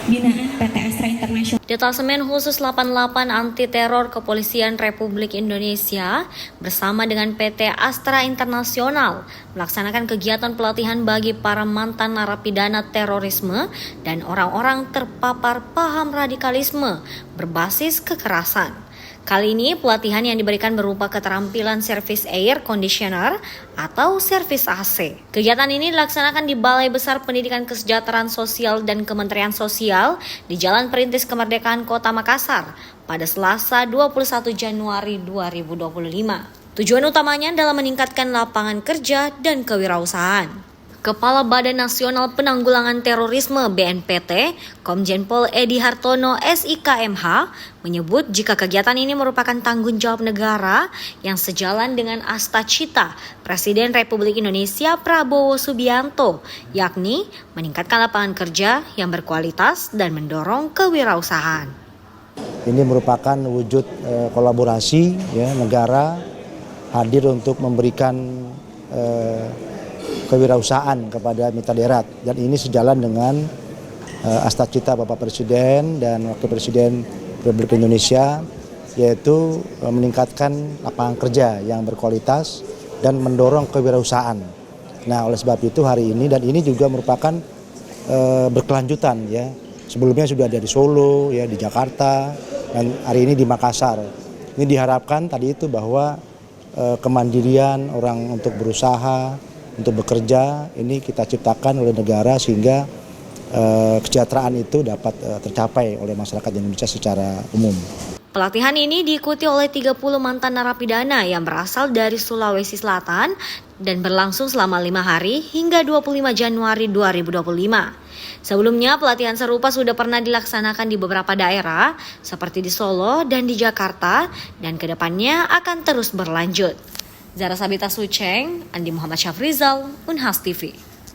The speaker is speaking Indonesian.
binaan PT Astra Internasional. Detasemen Khusus 88 Anti Teror Kepolisian Republik Indonesia bersama dengan PT Astra Internasional melaksanakan kegiatan pelatihan bagi para mantan narapidana terorisme dan orang-orang terpapar paham radikalisme berbasis kekerasan. Kali ini pelatihan yang diberikan berupa keterampilan servis air conditioner atau servis AC. Kegiatan ini dilaksanakan di Balai Besar Pendidikan Kesejahteraan Sosial dan Kementerian Sosial di Jalan Perintis Kemerdekaan Kota Makassar pada Selasa 21 Januari 2025. Tujuan utamanya adalah meningkatkan lapangan kerja dan kewirausahaan. Kepala Badan Nasional Penanggulangan Terorisme BNPT, Komjen Pol Edi Hartono SIKMH, menyebut jika kegiatan ini merupakan tanggung jawab negara yang sejalan dengan asta-cita Presiden Republik Indonesia Prabowo Subianto, yakni meningkatkan lapangan kerja yang berkualitas dan mendorong kewirausahaan. Ini merupakan wujud kolaborasi negara hadir untuk memberikan kewirausahaan kepada mitra daerah, dan ini sejalan dengan asta-cita Bapak Presiden dan Wakil Presiden Republik Indonesia, yaitu meningkatkan lapangan kerja yang berkualitas dan mendorong kewirausahaan. Nah, oleh sebab itu hari ini, dan ini juga merupakan berkelanjutan ya. Sebelumnya sudah ada di Solo, ya di Jakarta, dan hari ini di Makassar. Ini diharapkan tadi itu bahwa kemandirian orang untuk berusaha, untuk bekerja, ini kita ciptakan oleh negara sehingga kesejahteraan itu dapat tercapai oleh masyarakat Indonesia secara umum. Pelatihan ini diikuti oleh 30 mantan narapidana yang berasal dari Sulawesi Selatan dan berlangsung selama 5 hari hingga 25 Januari 2025. Sebelumnya pelatihan serupa sudah pernah dilaksanakan di beberapa daerah seperti di Solo dan di Jakarta, dan kedepannya akan terus berlanjut. Zara Sabita Suceng, Andi Muhammad Syafrizal, Unhas TV.